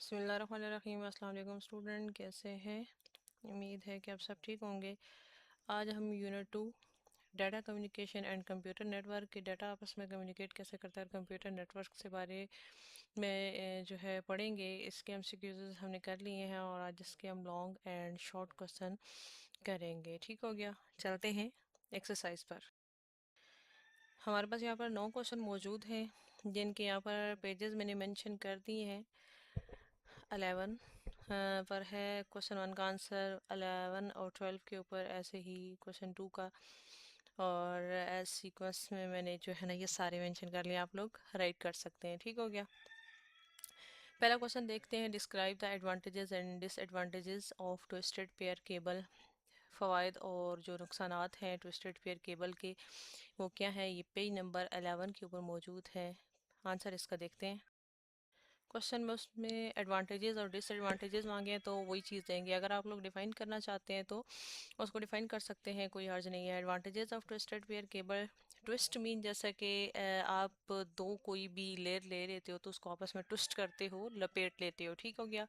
बिस्मिल्लाहिर्रहमानिर्रहीम। अस्सलाम वालेकुम स्टूडेंट, कैसे हैं? उम्मीद है कि आप सब ठीक होंगे। आज हम unit 2 data communication and computer network के डाटा आपस में कम्युनिकेट कैसे करता है कंप्यूटर नेटवर्क से बारे में जो है पढ़ेंगे। इसके एमसीक्यूज़ हमने कर लिए हैं और आज इसके हम लॉन्ग एंड शॉर्ट क्वेश्चन करेंगे। ठीक हो गया, चलते हैं एक्सरसाइज पर। हमारे पास यहाँ पर 9 क्वेश्चन मौजूद हैं जिनके यहाँ पर पेजेस मैंने मेंशन कर दिए हैं। 11 पर है क्वेश्चन 1 का आंसर, 11 और 12 के ऊपर ऐसे ही क्वेश्चन 2 का, और एज सीक्वेंस में मैंने जो है ना ये सारे मेंशन कर लिए, आप लोग राइट कर सकते हैं। ठीक हो गया, पहला क्वेश्चन देखते हैं। Describe the advantages and disadvantages of twisted pair cable. फ़वाइद और जो नुकसानात हैं ट्विस्टेड पेयर केबल के वो क्या है, ये पेज नंबर 11 के ऊपर मौजूद है। आंसर इसका देखते हैं। क्वेश्चन में उसमें एडवांटेजेस और डिसएडवांटेजेस मांगे हैं तो वही चीज़ देंगे। अगर आप लोग डिफाइन करना चाहते हैं तो उसको डिफाइन कर सकते हैं, कोई हर्ज नहीं है। Advantages of twisted pair cable, twist mean जैसा कि आप दो कोई भी लेयर ले लेते हो तो उसको आपस में ट्विस्ट करते हो, लपेट लेते हो। ठीक हो गया।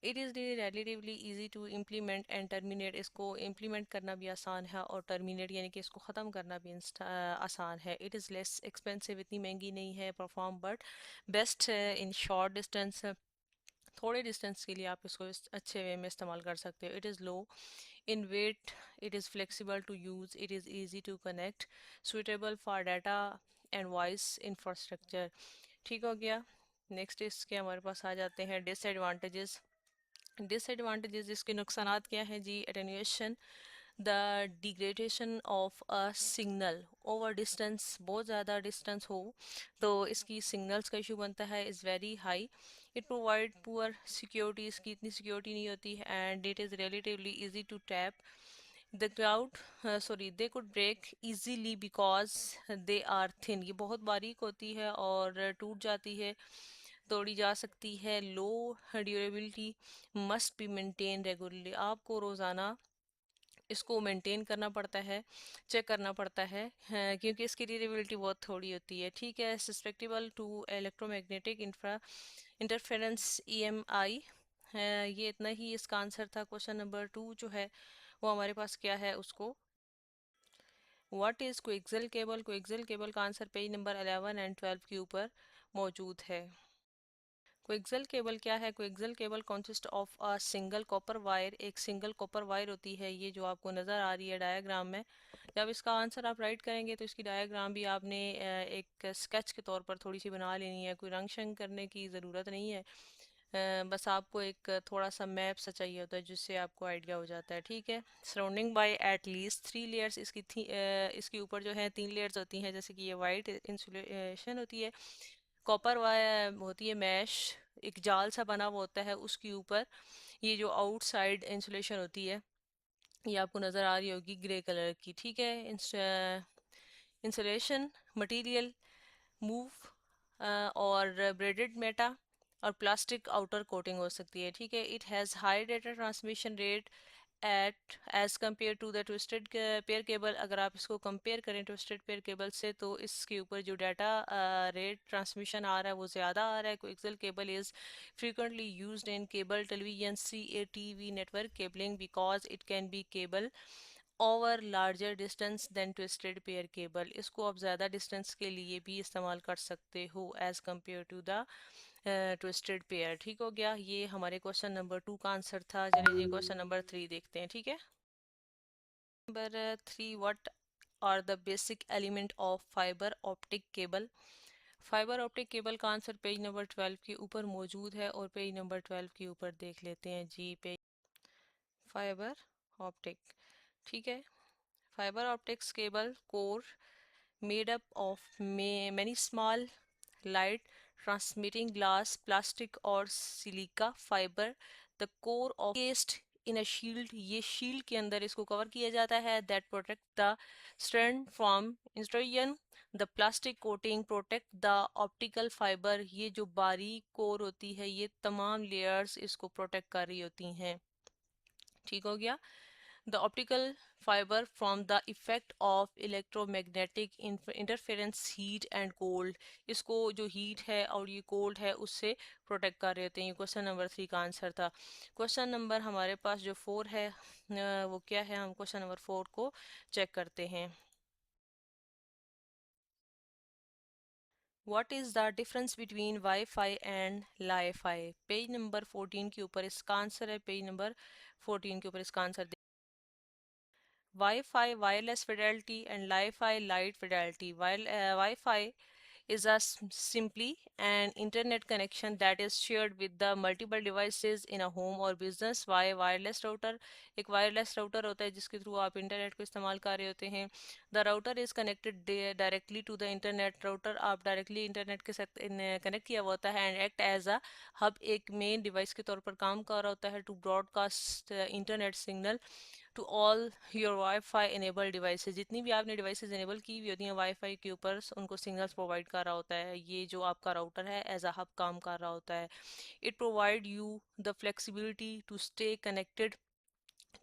It is relatively easy to implement and terminate, इसको इम्प्लीमेंट करना भी आसान है और टर्मिनेट यानी कि इसको ख़त्म करना भी आसान है। इट इज़ लेस एक्सपेंसिव, इतनी महंगी नहीं है। Perform but best in short distance, थोड़े डिस्टेंस के लिए आप इसको अच्छे वे में इस्तेमाल कर सकते हो। It is low in weight, it is flexible to use, it is easy to connect, suitable for data and voice infrastructure. ठीक हो गया। नेक्स्ट इसके हमारे पास आ जाते हैं डिसएडवांटेजेस। डिसएडवांटेजेस इसके नुकसानात क्या हैं जी? Attenuation, the degradation of a signal over distance, बहुत ज़्यादा डिस्टेंस हो तो इसकी सिग्नल्स का इशू बनता है, is very high. It provide poor security, इसकी इतनी सिक्योरिटी नहीं होती है। And it is relatively easy to tap the cloud, they could break easily because they are thin, ये बहुत बारीक होती है और टूट जाती है, तोड़ी जा सकती है। Low durability, must be maintain regularly, आपको रोज़ाना इसको मेंटेन करना पड़ता है, चेक करना पड़ता है, क्योंकि इसकी ड्यूरेबिलिटी बहुत थोड़ी होती है। ठीक है। Susceptible to electromagnetic interference EMI, ये इतना ही इसका आंसर था। क्वेश्चन नंबर 2 जो है वो हमारे पास क्या है, उसको what is coaxial cable, coaxial cable का आंसर पेज नंबर 11 एंड 12 के ऊपर मौजूद है। कोएक्सियल केबल क्या है? Coaxial cable consist of a single copper wire, एक सिंगल कॉपर वायर होती है, ये जो आपको नज़र आ रही है डायग्राम में। जब इसका आंसर आप राइट करेंगे तो इसकी डायग्राम भी आपने एक स्केच के तौर पर थोड़ी सी बना लेनी है, कोई रंग शंग करने की ज़रूरत नहीं है। बस आपको एक थोड़ा सा मैप सा चाहिए होता है जिससे आपको आइडिया हो जाता है। ठीक है। Surrounding by at least 3 layers, इसके ऊपर जो है 3 लेयर्स होती हैं, जैसे कि ये वाइट इंसुलेशन होती है, कॉपर वायर होती है मैश, एक जाल सा बना हुआ होता है, उसके ऊपर ये जो आउटसाइड इंसुलेशन होती है ये आपको नज़र आ रही होगी ग्रे कलर की। ठीक है। इंसुलेशन मटेरियल मूव और ब्रेडेड मेटा और प्लास्टिक आउटर कोटिंग हो सकती है। ठीक है। It has high data transmission rate at as compare to the twisted pair cable, अगर आप इसको कंपेयर करें ट्विस्टेड पेयर केबल से तो इसके ऊपर जो डाटा रेट ट्रांसमिशन आ रहा है वो ज़्यादा आ रहा है। Coaxial cable is frequently used in cable television CATV network cabling because it can be cable over larger distance than twisted pair cable, इसको आप ज़्यादा डिस्टेंस के लिए भी इस्तेमाल कर सकते हो as compare to the twisted pair. ठीक हो गया। ये हमारे क्वेश्चन नंबर 2 का आंसर था। चलिए जी क्वेश्चन नंबर 3 देखते हैं। ठीक है। Number 3, what are the basic element of fibre optic cable. Fibre optic cable का आंसर पेज नंबर 12 के ऊपर मौजूद है और पेज नंबर 12 के ऊपर देख लेते हैं जी। पेज फाइबर ऑप्टिक, ठीक है। Fibre optics cable core made up of many small light transmitting glass, plastic और silica fibre. The core of cased in a shield, ये शील्ड के अंदर इसको कवर किया जाता है। That protect the strand from instruction. The plastic coating protect the optical fibre, ये जो बारीक कोर होती है ये तमाम लेयर्स इसको प्रोटेक्ट कर रही होती हैं। ठीक हो गया। The optical fiber from the effect of electromagnetic interference heat and cold, इसको जो heat है और ये cold है उससे protect कर रहे होते हैं। ये क्वेश्चन नंबर 3 का आंसर था। क्वेश्चन नंबर हमारे पास जो 4 है वो क्या है, हम क्वेश्चन नंबर 4 को चेक करते हैं। What is the difference between Wi-Fi and Li-Fi? Page number 14 के ऊपर इसका आंसर है। पेज नंबर 14 के ऊपर इसका answer Wi-Fi wireless fidelity and Li-Fi light fidelity. While Wi-Fi is simply an internet connection that is shared with the multiple devices in a home or business. Why wireless router एक wireless router होता है जिसके through आप internet को इस्तेमाल कर रहे होते हैं। The router is connected directly to the internet. router आप डायरेक्टली इंटरनेट के साथ कनेक्ट किया हुआ होता है and act as a hub एक मेन डिवाइस के तौर पर काम कर रहा होता है to broadcast internet signal to all your WiFi enable devices. जितनी भी आपने डिवाइसेस इनेबल की हुई होती हैं वाईफाई के ऊपर उनको सिग्नल्स प्रोवाइड कर रहा होता है। ये जो आपका राउटर है एज अ हब काम कर रहा होता है। It provide you the flexibility to stay connected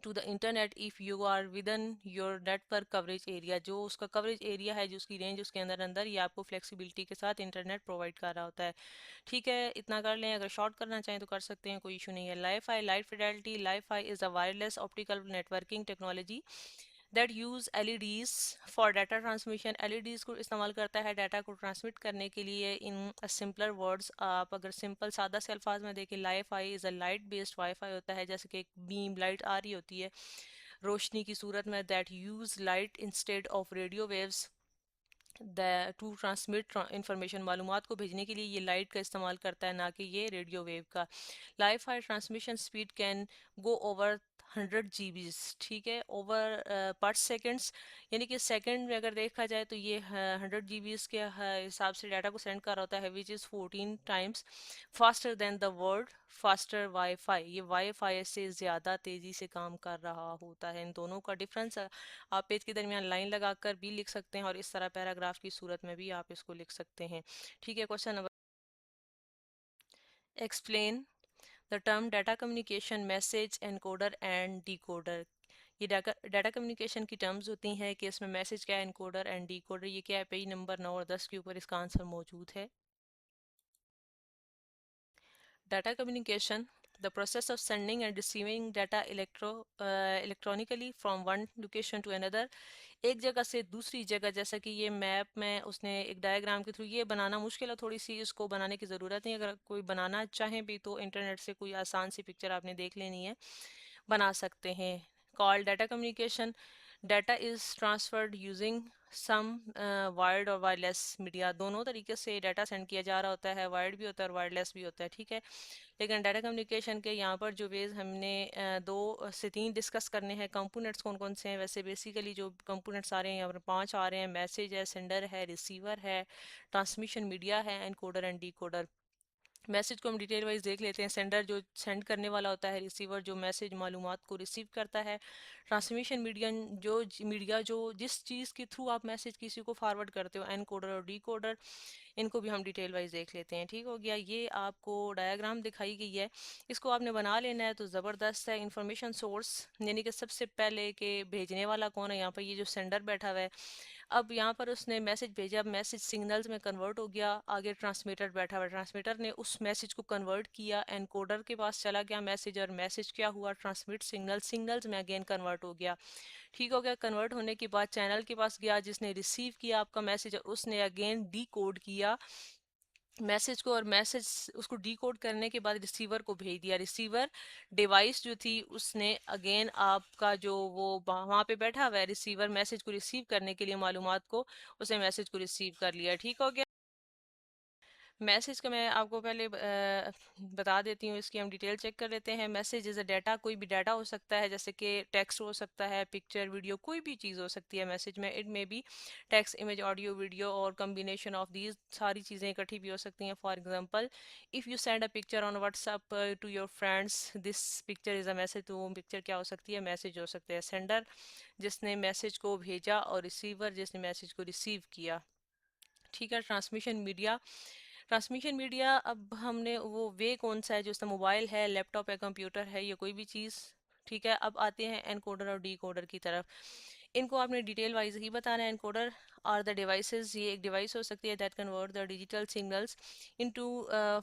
to the internet if you are within your network coverage area. जो उसका कवरेज एरिया है, जो उसकी रेंज उसके अंदर अंदर ये आपको फ्लेक्सिबिलिटी के साथ इंटरनेट प्रोवाइड कर रहा होता है। ठीक है, इतना कर लें। अगर शॉर्ट करना चाहें तो कर सकते हैं, कोई इशू नहीं है। Li-Fi light Fidelity. Li-Fi is a wireless optical networking technology that use LEDs for data transmission. LEDs को इस्तेमाल करता है डाटा को ट्रांसमिट करने के लिए। इन सिंपलर वर्ड्स, आप अगर सिंपल सादा से अल्फाज में देखें, Li-Fi is a light based wifi होता है, जैसे कि एक बीम लाइट आ रही होती है रोशनी की सूरत में, that use light instead of radio waves to transmit information. मालूमात को भेजने के लिए ये लाइट का इस्तेमाल करता है, ना कि ये रेडियो वेव का। Life high transmission speed can go over 100 GB, ठीक है, ओवर पर सेकेंड्स, यानी कि सेकंड में अगर देखा जाए तो ये 100 GB के हिसाब से डाटा को सेंड कर रहा होता है, which is 14 times faster than the world faster wifi. ये वाईफाई से ज़्यादा तेज़ी से काम कर रहा होता है। इन दोनों का डिफरेंस आप पेज के दरमियान लाइन लगाकर भी लिख सकते हैं और इस तरह पैराग्राफ की सूरत में भी आप इसको लिख सकते हैं। ठीक है, question number explain the term data communication message encoder and decoder. ये डाटा कम्युनिकेशन की टर्म्स होती हैं कि इसमें मैसेज क्या है, एनकोडर एंड डिकोडर ये क्या है। पेज नंबर 9 और 10 के ऊपर इसका आंसर मौजूद है। Data communication, the process of sending and receiving data electronically from one location to another, एक जगह से दूसरी जगह। जैसा कि ये मैप में उसने एक डायग्राम के थ्रू, ये बनाना मुश्किल है थोड़ी सी, इसको बनाने की ज़रूरत नहीं, अगर कोई बनाना चाहें भी तो इंटरनेट से कोई आसान सी पिक्चर आपने देख लेनी है, बना सकते हैं। Call data communication, data is transferred using some wired और वायरलेस मीडिया। दोनों तरीके से डाटा सेंड किया जा रहा होता है, वायर्ड भी होता है और वायरलेस भी होता है, ठीक है। लेकिन डाटा कम्युनिकेशन के यहाँ पर जो वेज हमने 2 से 3 डिस्कस करने हैं। कंपोनेंट्स कौन कौन से हैं, वैसे बेसिकली जो कंपोनेंट्स आ रहे हैं यहाँ पर 5 आ रहे हैं। मैसेज है, सेंडर है, रिसीवर है, ट्रांसमिशन मीडिया है, एनकोडर एंड डिकोडर। मैसेज को हम डिटेल वाइज देख लेते हैं। सेंडर जो सेंड करने वाला होता है, रिसीवर जो मैसेज मालूमात को रिसीव करता है, ट्रांसमिशन मीडिया जो जिस चीज़ के थ्रू आप मैसेज किसी को फॉरवर्ड करते हो, एनकोडर और डिकोडर। इनको भी हम डिटेल वाइज देख लेते हैं। ठीक हो गया, ये आपको डायग्राम दिखाई गई है, इसको आपने बना लेना है तो ज़बरदस्त है। इंफॉर्मेशन सोर्स, यानी कि सबसे पहले के भेजने वाला कौन है, यहाँ पर ये जो सेंडर बैठा हुआ है। अब यहाँ पर उसने मैसेज भेजा, मैसेज सिग्नल्स में कन्वर्ट हो गया। आगे ट्रांसमीटर बैठा हुआ है, ट्रांसमीटर ने उस मैसेज को कन्वर्ट किया, एनकोडर के पास चला गया मैसेज, और मैसेज क्या हुआ, ट्रांसमिट सिग्नल्स में अगेन कन्वर्ट हो गया। ठीक हो गया। कन्वर्ट होने के बाद चैनल के पास गया जिसने रिसीव किया आपका मैसेज, और उसने अगेन डी कोड किया मैसेज को, और मैसेज उसको डिकोड करने के बाद रिसीवर को भेज दिया। रिसीवर डिवाइस जो थी उसने अगेन आपका जो वो वहाँ पे बैठा हुआ है रिसीवर, मैसेज को रिसीव करने के लिए मालूमात को, उसने मैसेज को रिसीव कर लिया। ठीक हो गया। मैसेज का मैं आपको पहले बता देती हूँ, इसकी हम डिटेल चेक कर लेते हैं। मैसेज इज़ अ डाटा, कोई भी डाटा हो सकता है, जैसे कि टेक्स्ट हो सकता है, पिक्चर, वीडियो, कोई भी चीज़ हो सकती है मैसेज में। It may be text, image, audio, video और कम्बिनेशन ऑफ दीज, सारी चीज़ें इकट्ठी भी हो सकती हैं। For example, if you send a picture on WhatsApp to your friends, this picture is a message. तो वो पिक्चर क्या हो सकती है, मैसेज हो सकते हैं। सेंडर जिसने मैसेज को भेजा, और रिसीवर जिसने मैसेज को रिसीव किया। ठीक है। ट्रांसमिशन मीडिया, ट्रांसमिशन मीडिया अब हमने वो वे कौन सा है, जो उसका मोबाइल है, लैपटॉप है, कंप्यूटर है, या कोई भी चीज़। ठीक है, अब आते हैं एनकोडर और डीकोडर की तरफ। इनको आपने डिटेल वाइज ही बताना है। एनकोडर आर द डिवाइसेस, ये एक डिवाइस हो सकती है that convert the digital signals into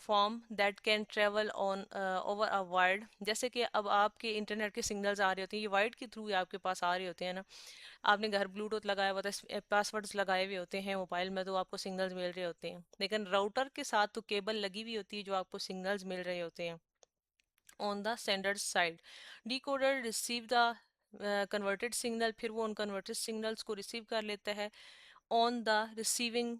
form that can travel on over a wired. जैसे कि अब आपके इंटरनेट के सिग्नल्स आ रहे होते हैं, ये वायर्ड के थ्रू आपके पास आ रहे होते हैं ना। आपने घर ब्लूटूथ लगाया हुआ था, पासवर्ड्स लगाए हुए होते हैं मोबाइल में, तो आपको सिग्नल्स मिल रहे होते हैं। लेकिन राउटर के साथ तो केबल लगी हुई होती है जो आपको सिग्नल्स मिल रहे होते हैं on the sender side. Decoder receive the converted signal, फिर वो उन converted signals को receive कर लेता है on the receiving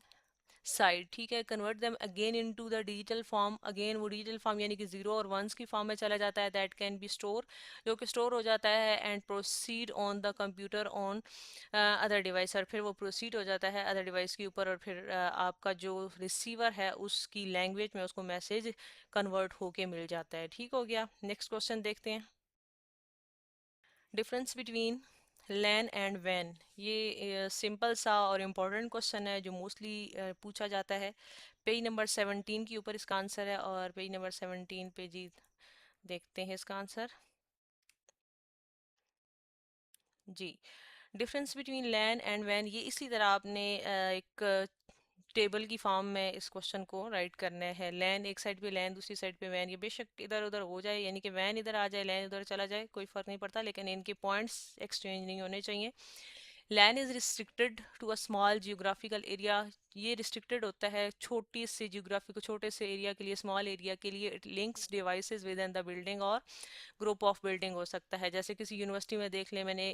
साइड, ठीक है। Convert them again into the digital form, again वो डिजिटल फॉर्म यानी कि जीरो और वंस की फॉर्म में चला जाता है, दैट कैन बी स्टोर, जो कि स्टोर हो जाता है and proceed on the computer on other device, और फिर वो प्रोसीड हो जाता है अदर डिवाइस के ऊपर, और फिर आपका जो रिसीवर है उसकी लैंग्वेज में उसको मैसेज कन्वर्ट होके मिल जाता है। ठीक हो गया, नेक्स्ट क्वेश्चन देखते हैं। डिफरेंस बिटवीन लैन एंड वैन, ये सिंपल सा और इम्पोर्टेंट क्वेश्चन है जो मोस्टली पूछा जाता है। पेज नंबर 17 के ऊपर इसका आंसर है, और पेज नंबर 17 पे जी देखते हैं इसका आंसर। जी, डिफरेंस बिटवीन लैन एंड वैन, ये इसी तरह आपने एक टेबल की फॉर्म में इस क्वेश्चन को राइट करना है। लैन एक साइड पे लैन, दूसरी साइड पे वैन, ये बेशक इधर उधर हो जाए, यानी कि वैन इधर आ जाए लैन उधर चला जाए, कोई फर्क नहीं पड़ता, लेकिन इनके पॉइंट्स एक्सचेंज नहीं होने चाहिए। LAN is restricted to a small geographical area, ये रिस्ट्रिक्टेड होता है छोटी से जियोग्राफिकल, छोटे से एरिया के लिए, स्मॉल एरिया के लिए। It links devices with in the building और ग्रुप ऑफ बिल्डिंग हो सकता है। जैसे किसी यूनिवर्सिटी में देख लें, मैंने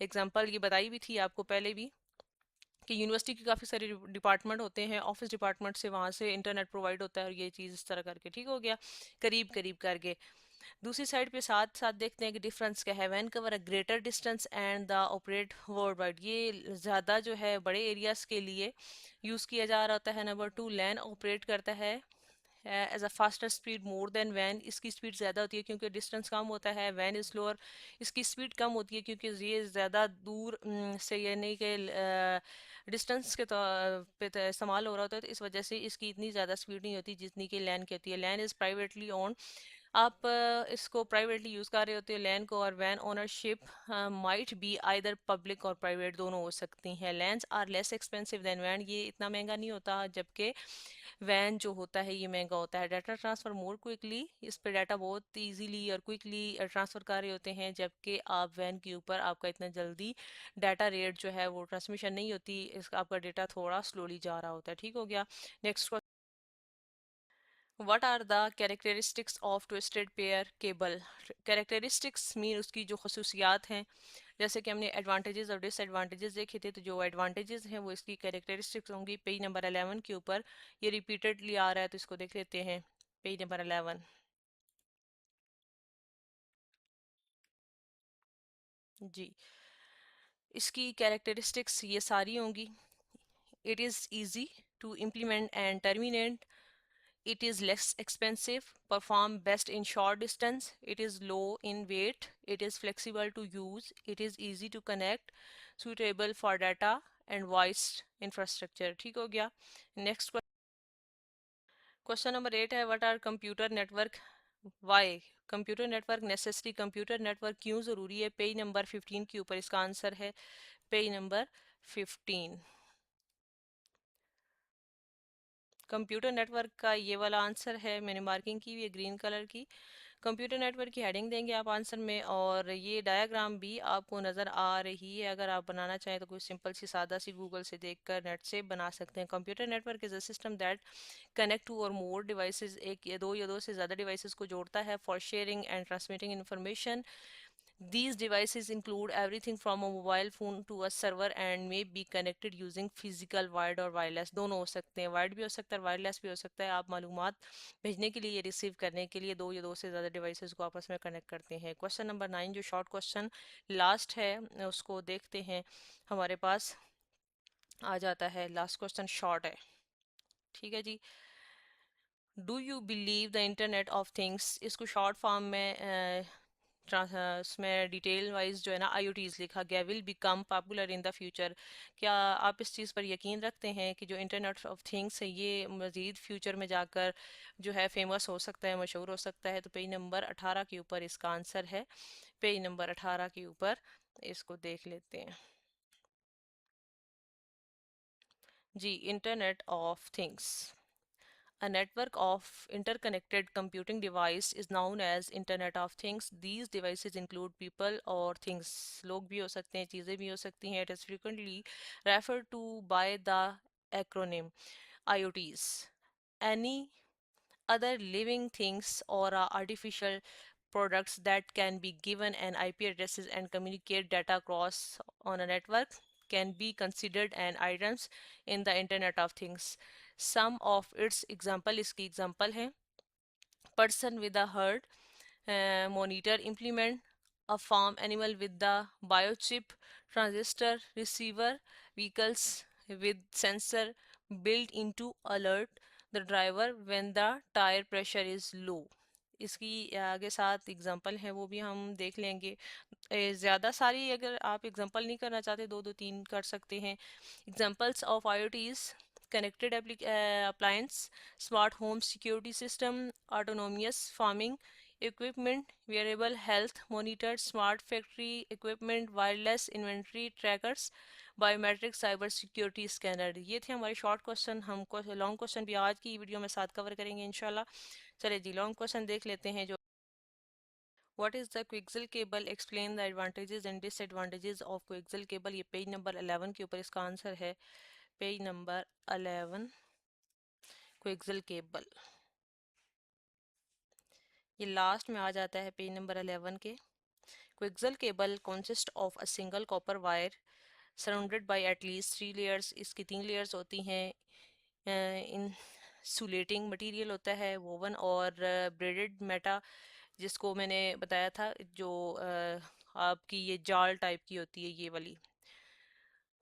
एग्जांपल ये बताई भी थी आपको पहले भी, कि यूनिवर्सिटी के काफ़ी सारे डिपार्टमेंट होते हैं, ऑफिस डिपार्टमेंट से वहाँ से इंटरनेट प्रोवाइड होता है, और ये चीज़ इस तरह करके ठीक हो गया, करीब करीब करके। दूसरी साइड पे साथ साथ देखते हैं कि डिफरेंस क्या है। वैन cover a greater distance and the operate worldwide, ये ज़्यादा जो है बड़े एरियाज के लिए यूज़ किया जा रहा होता है। नंबर टू, लैन ऑपरेट करता है as a faster speed more than वैन, इसकी स्पीड ज़्यादा होती है क्योंकि डिस्टेंस कम होता है। वैन इज स्लोअर, इसकी स्पीड कम होती है क्योंकि ये ज़्यादा दूर से, यानी कि डिस्टेंस के पे इस्तेमाल हो रहा होता है, तो इस वजह से इसकी इतनी ज़्यादा स्पीड नहीं होती जितनी कि लैन की होती है। लैन इज़ प्राइवेटली ओन, आप इसको प्राइवेटली यूज़ कर रहे होते हो लैन को, और वैन ownership might be either public और प्राइवेट, दोनों हो सकती हैं। LANs are less expensive than वैन, ये इतना महंगा नहीं होता, जबकि वैन जो होता है ये महंगा होता है। डाटा ट्रांसफ़र मोर क्विकली, इस पे डाटा बहुत इजीली और क्विकली ट्रांसफ़र कर रहे होते हैं, जबकि आप वैन के ऊपर आपका इतना जल्दी डाटा रेट जो है वो ट्रांसमिशन नहीं होती, इसका आपका डेटा थोड़ा स्लोली जा रहा होता है। ठीक हो गया, next. What are the characteristics of twisted pair cable? Characteristics mean उसकी जो खसूसियात हैं, जैसे कि हमने एडवांटेजेस और डिसएडवांटेजेस देखे थे, तो जो एडवांटेजेस हैं वो इसकी कैरेक्टरिस्टिक्स होंगी। पेज नंबर 11 के ऊपर ये रिपीटेडली आ रहा है, तो इसको देख लेते हैं। पेज नंबर 11, जी, इसकी कैरेक्टरिस्टिक्स ये सारी होंगी। It is easy to implement and terminate, it is less expensive, perform best in short distance, it is low in weight, it is flexible to use, it is easy to connect, suitable for data and voice infrastructure। ठीक हो गया, next question number 8 है, what are computer network, why computer network necessary, computer network क्यों ज़रूरी है। Page number 15 के ऊपर इसका आंसर है, पेज नंबर 15। कंप्यूटर नेटवर्क का ये वाला आंसर है, मैंने मार्किंग की हुई है ग्रीन कलर की। कंप्यूटर नेटवर्क की हेडिंग देंगे आप आंसर में, और ये डायग्राम भी आपको नज़र आ रही है। अगर आप बनाना चाहें तो कोई सिंपल सी सादा सी गूगल से देखकर नेट से बना सकते हैं। Computer network is a system that connect two or more devices, एक या दो से ज़्यादा डिवाइसेस को जोड़ता है for sharing and transmitting information. These devices include everything from a mobile phone to a server and may be connected using physical wired और wireless, दोनों हो सकते हैं, वायर्ड भी हो सकता है वायरलेस भी हो सकता है। आप मालूमात भेजने के लिए या रिसीव करने के लिए दो या दो से ज़्यादा डिवाइसेस को आपस में कनेक्ट करते हैं। क्वेश्चन नंबर 9 जो शॉर्ट क्वेश्चन लास्ट है उसको देखते हैं, हमारे पास आ जाता है। लास्ट क्वेश्चन शॉर्ट है, ठीक है जी। Do you believe the internet of things, इसको शॉर्ट फॉर्म में उसमें डिटेल वाइज जो है ना IoTs लिखा गया, will become popular in the future. क्या आप इस चीज़ पर यकीन रखते हैं कि जो इंटरनेट ऑफ थिंग्स है ये मज़ीद फ्यूचर में जाकर जो है फेमस हो सकता है, मशहूर हो सकता है? तो पेज नंबर 18 के ऊपर इसका आंसर है। पेज नंबर 18 के ऊपर इसको देख लेते हैं जी। Internet of things, a network of interconnected computing device is known as Internet of Things. These devices include people or things. लोग भी हो सकते हैं, चीज़ें भी हो सकती हैं. It is frequently referred to by the acronym IoTs. Any other living things or artificial products that can be given an IP addresses and communicate data across on a network can be considered an items in the Internet of Things. Some of its example, इसकी example है person with a herd, monitor implement, a farm animal with the biochip, transistor receiver, vehicles with sensor built into alert the driver when the tire pressure is low. इसकी आगे साथ example है वो भी हम देख लेंगे। ज़्यादा सारी अगर आप एग्जांपल नहीं करना चाहते, दो दो तीन कर सकते हैं। Examples of IoTs: connected appliance, smart home security system, autonomous farming equipment, wearable health monitor, smart factory equipment, wireless inventory trackers, biometric cyber security scanner. ये थे हमारे शॉर्ट क्वेश्चन। हमको लॉन्ग क्वेश्चन भी आज की वीडियो में साथ कवर करेंगे इंशाल्लाह। चलिए जी, लॉन्ग क्वेश्चन देख लेते हैं। जो What is the coaxial cable? Explain the advantages and disadvantages of coaxial cable। ये पेज नंबर 11 के ऊपर इसका आंसर है। Page number 11, coaxial cable. ये लास्ट में आ जाता है पेज नंबर 11 के। Coaxial cable consist of a single copper wire surrounded by at least 3 layers। इसकी 3 layers होती हैं। इंसुलेटिंग मटेरियल होता है, वोवन और ब्रेडेड मेटा, जिसको मैंने बताया था जो आपकी ये जाल टाइप की होती है, ये वाली,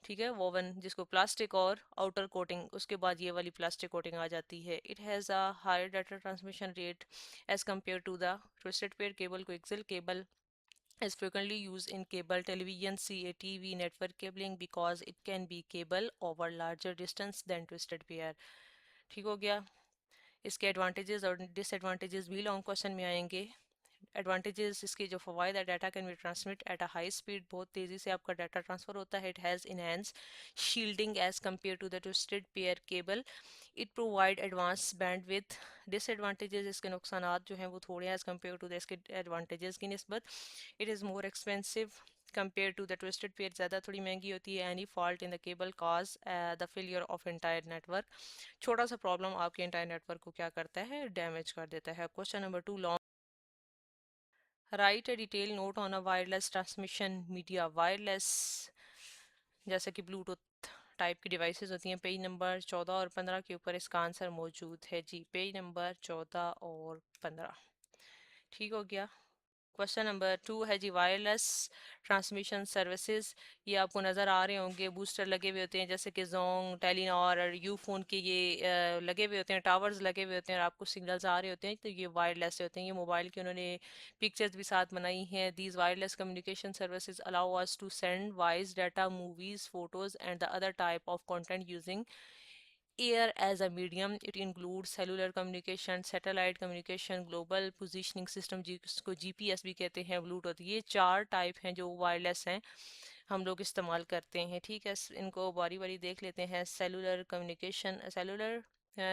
ठीक है, वोवन, जिसको प्लास्टिक और आउटर कोटिंग, उसके बाद ये वाली प्लास्टिक कोटिंग आ जाती है। It has a higher data transmission rate as compare to the twisted pair cable. Coaxial cable is frequently used in cable television, CATV network cabling because it can be cable over larger distance than twisted pair। ठीक हो गया। इसके advantages और disadvantages भी long question में आएंगे। Advantages, इसके जो फ़वाद है: data can be transmit at a high speed, बहुत तेज़ी से आपका डाटा ट्रांसफ़र होता है। It has enhance shielding as compare to the twisted pair cable. It provide advance bandwidth. Disadvantages, इसके नुकसान जो हैं वो थोड़े हैं एज कम्पेयर टू द इसके एडवांटेजेस की निस्बत। It is more expensive compare to the twisted pair, ज़्यादा थोड़ी महंगी होती है। Any fault in the cable cause the failure of entire network. छोटा सा प्रॉब्लम आपके एंटायर नेटवर्क को क्या करता है, डैमेज कर देता है। Question number 2, long right A detail note on a wireless transmission media. Wireless जैसे कि ब्लूटूथ टाइप की डिवाइसेस होती हैं। पेज नंबर 14 और 15 के ऊपर इसका आंसर मौजूद है जी। पेज नंबर 14 और 15, ठीक हो गया। क्वेश्चन नंबर 2 है जी, वायरलेस ट्रांसमिशन सर्विसेज। ये आपको नज़र आ रहे होंगे, बूस्टर लगे हुए होते हैं, जैसे कि जोंग, टेलीनॉर और यूफोन के ये लगे हुए होते हैं, टावर्स लगे हुए होते हैं और आपको सिग्नल्स आ रहे होते हैं, तो ये वायरलेस होते हैं। ये मोबाइल की उन्होंने पिक्चर्स भी साथ बनाई हैं। These wireless communication services allow us to send voice data, movies, photos and the other type of content using air as a medium. It include cellular communication, satellite communication, global positioning system जिसको GPS भी कहते हैं, Bluetooth. ये 4 type हैं जो wireless हैं, हम लोग इस्तेमाल करते हैं। ठीक है, इनको बारी बारी देख लेते हैं। Cellular communication, cellular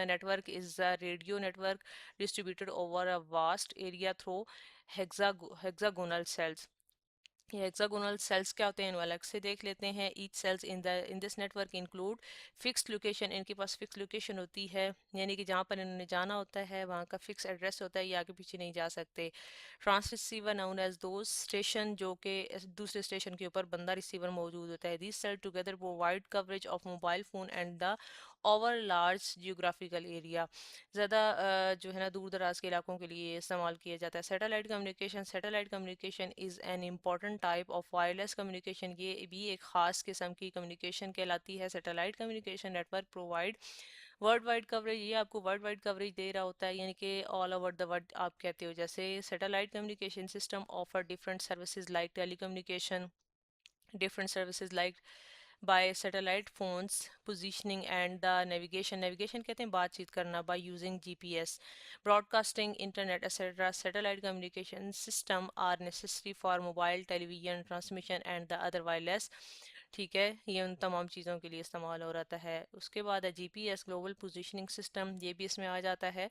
network is a radio network distributed over a vast area through hexagonal cells। ये हेक्सागोनल सेल्स क्या होते हैं, इनको अलग से देख लेते हैं। Each cells in this network include fixed location. इनके पास फिक्स लोकेशन होती है, यानी कि जहाँ पर इन्होंने जाना होता है वहाँ का फिक्स एड्रेस होता है, ये आगे पीछे नहीं जा सकते। ट्रांसरिसीवर नाउन एज दो स्टेशन जो कि दूसरे स्टेशन के ऊपर बंदा रिसीवर मौजूद होता है। This cell together provide coverage of mobile phone and the over large geographical area. ज़्यादा जो है ना दूर दराज के इलाकों के लिए इस्तेमाल किया जाता है। Satellite communication, satellite communication is an important type of wireless communication. ये भी एक ख़ास किस्म की कम्युनिकेशन कहलाती है। Satellite communication network provide world wide coverage, ये आपको वर्ल्ड वाइड कवरेज दे रहा होता है, यानी कि ऑल ओवर द वर्ल्ड आप कहते हो। जैसे satellite communication system offer different services like telecommunication, different services like by satellite phones positioning and the navigation कहते हैं बातचीत करना, by using GPS, broadcasting, internet etc. Satellite communication system are necessary for mobile television transmission and the other wireless। ठीक है, ये उन तमाम चीज़ों के लिए इस्तेमाल हो रहा है। उसके बाद है GPS ग्लोबल पोजीशनिंग सिस्टम, ये भी इसमें आ जाता है।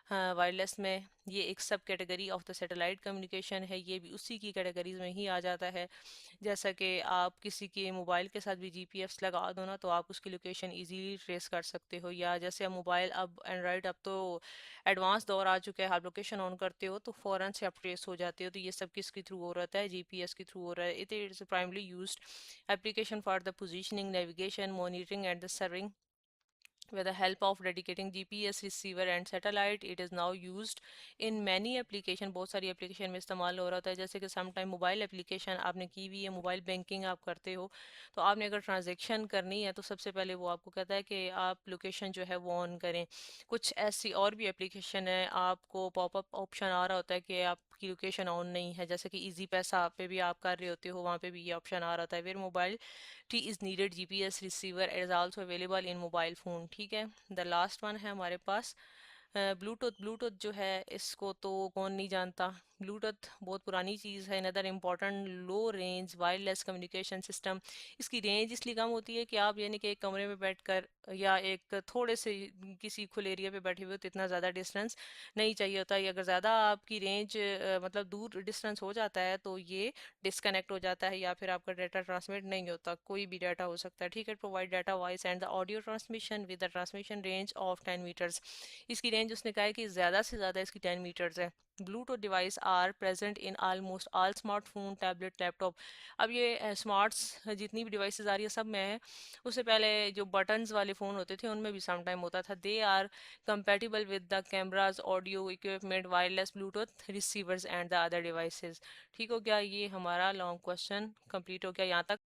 हाँ, वायरलेस में ये एक सब category of the satellite communication है, ये भी उसी की कैटेगरीज में ही आ जाता है। जैसा कि आप किसी के मोबाइल के साथ भी जीपीएस लगा दो ना, तो आप उसकी लोकेशन इजीली ट्रेस कर सकते हो। या जैसे अब मोबाइल, अब एंड्रॉयड अब तो एडवांस दौर आ चुका है, आप लोकेशन ऑन करते हो तो फ़ौरन से आप ट्रेस हो जाते हो। तो ये सब किसके थ्रू हो रहा है? जीपीएस के थ्रू हो रहा है। It is primarily used application for the positioning, navigation, monitoring and the serving. With the help of dedicating GPS receiver and satellite, it is now used in many application। बहुत सारी application में इस्तेमाल हो रहा होता है। जैसे कि सम टाइम मोबाइल एप्लीकेशन आपने की हुई है, मोबाइल बैंकिंग आप करते हो, तो आपने अगर ट्रांजेक्शन करनी है तो सबसे पहले वो आपको कहता है कि आप लोकेशन जो है वो ऑन करें। कुछ ऐसी और भी एप्लीकेशन है, आपको पॉपअप ऑप्शन आ रहा होता है कि आपकी लोकेशन ऑन नहीं है। जैसे कि इजी पैसा पे भी आप कर रहे होते हो, वहाँ पे भी ये ऑप्शन आ रहा होता है। फिर mobile T is needed GPS receiver is also available in mobile phone। ठीक है, द लास्ट वन है हमारे पास ब्लूटूथ। ब्लूटूथ जो है इसको तो कौन नहीं जानता। ब्लूटूथ बहुत पुरानी चीज़ है। अनदर इम्पॉर्टेंट लो रेंज वायरलेस कम्युनिकेशन सिस्टम। इसकी रेंज इसलिए कम होती है कि आप यानी कि एक कमरे में बैठकर या एक थोड़े से किसी खुले एरिया पे बैठे हुए, तो इतना ज़्यादा डिस्टेंस नहीं चाहिए होता है। अगर ज़्यादा आपकी रेंज मतलब दूर डिस्टेंस हो जाता है तो ये डिस्कनेक्ट हो जाता है या फिर आपका डाटा ट्रांसमिट नहीं होता। कोई भी डाटा हो सकता है। ठीक है, provide data voice and the audio transmission with the transmission range of 10 meters. इसकी रेंज उसने कहा है कि ज़्यादा से ज़्यादा इसकी 10 मीटर्स है। Bluetooth device are present in almost all smartphone, tablet, laptop. अब ये स्मार्ट्स जितनी भी डिवाइसेस आ रही है सब में है। उससे पहले जो बटन्स वाले फ़ोन होते थे उनमें भी सम टाइम होता था। They are compatible with the cameras, audio equipment, wireless Bluetooth receivers and the other devices. ठीक हो गया, ये हमारा लॉन्ग क्वेश्चन कंप्लीट हो गया यहाँ तक।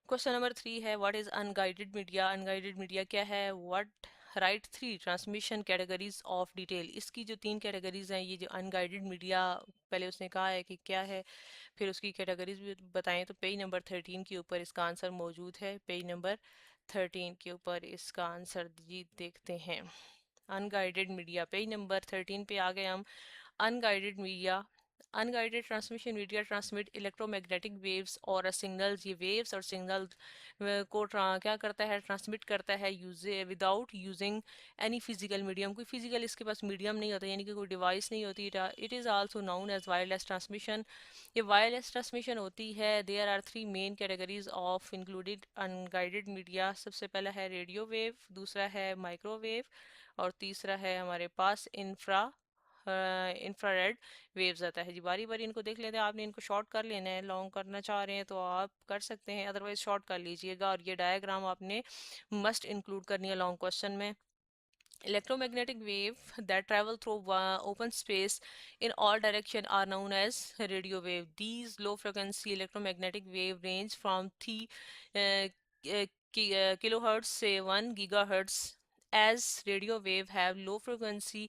क्वेश्चन नंबर 3 है, what is unguided media? Unguided media क्या है? What right 3 transmission categories of detail. इसकी जो 3 कैटेगरीज हैं, ये जो अनगाइडेड मीडिया पहले उसने कहा है कि क्या है, फिर उसकी कैटेगरीज भी बताएं। तो पेज नंबर 13 के ऊपर इसका आंसर मौजूद है। पेज नंबर 13 के ऊपर इसका आंसर जी देखते हैं। अनगाइडेड मीडिया, पेज नंबर 13 पे आ गए हम। Unguided media, unguided transmission media transmit electromagnetic waves और सिग्नल्स। ये वेव्स और सिग्नल को क्या करता है? ट्रांसमिट करता है use without using any physical medium. कोई फिजिकल इसके पास मीडियम नहीं होता, यानी कि कोई डिवाइस नहीं होती। It is also known as wireless transmission. ये वायरलेस ट्रांसमिशन होती है। There are 3 main categories of included unguided media. सबसे पहला है रेडियो वेव, दूसरा है माइक्रोवेव और तीसरा है हमारे पास इंफ्रारेड वेव्स आता है जी। बारी बारी इनको देख लेते हैं। आपने इनको शॉर्ट कर लेना है, लॉन्ग करना चाह रहे हैं तो आप कर सकते हैं, अदरवाइज शॉर्ट कर लीजिएगा। और ये डायग्राम आपने मस्ट इंक्लूड करनी है लॉन्ग क्वेश्चन में। Electromagnetic wave that travel through open space in all direction are known as radio wave. These low frequency electromagnetic wave range from 3 uh, kilohertz say 1 gigahertz. As radio wave have low frequency,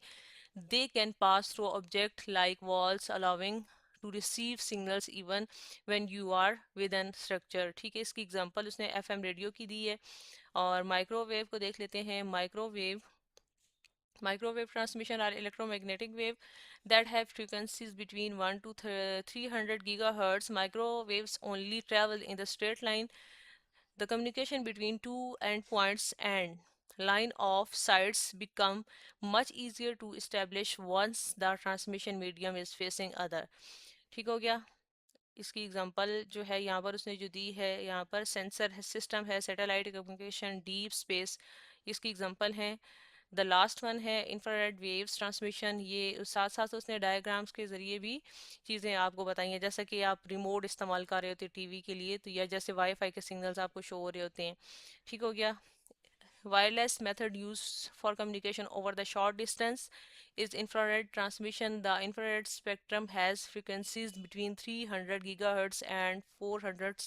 they can pass through object like walls, allowing to receive signals even when you are within structure। ठीक है, इसकी example उसने FM radio की दी है। और microwave को देख लेते हैं। Microwave, microwave transmission are electromagnetic wave that have frequencies between 1 to 300 gigahertz. Microwaves only travel in the straight line. The communication between two endpoints and line of sights become much easier to establish once the transmission medium is facing other। ठीक हो गया। इसकी example जो है यहाँ पर उसने जो दी है, यहाँ पर सेंसर सिस्टम है, सैटेलाइट कम्युनिकेशन, डीप स्पेस, इसकी एग्जांपल हैं। द लास्ट वन है इंफ्रारेड वेव्स ट्रांसमिशन। ये साथ साथ उसने डायग्राम्स के ज़रिए भी चीज़ें आपको बताई हैं। जैसा कि आप रिमोट इस्तेमाल कर रहे होते टीवी के लिए, तो या जैसे वाईफाई के सिग्नल्स आपको शो हो रहे होते हैं। ठीक हो गया। Wireless method used for communication over the short distance is infrared transmission. The infrared spectrum has frequencies between 300 gigahertz and 400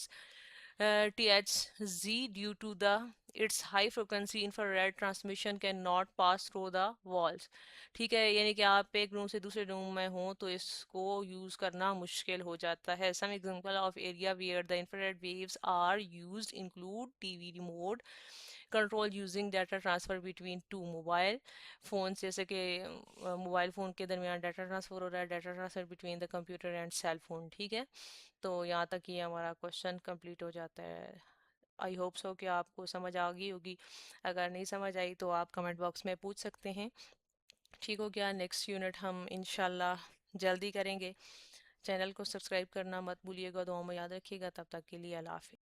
THz due to the it's high frequency infrared transmission can not pass through the walls. ठीक है, यानी कि आप एक room से दूसरे room में हो तो इसको यूज़ करना मुश्किल हो जाता है। Some example of area where the infrared waves are used include TV remote control using data transfer between two mobile phone, जैसे कि मोबाइल फ़ोन के दरमियान डाटा ट्रांसफ़र हो रहा है, data transfer between the computer and cell phone. ठीक है, तो यहाँ तक ये हमारा क्वेश्चन कंप्लीट हो जाता है। आई होप सो कि आपको समझ आ गई होगी। अगर नहीं समझ आई तो आप कमेंट बॉक्स में पूछ सकते हैं। ठीक हो गया, नेक्स्ट यूनिट हम इंशाल्लाह जल्दी करेंगे। चैनल को सब्सक्राइब करना मत भूलिएगा, दुआ में याद रखिएगा। तब तक के लिए अल्लाह हाफिज़।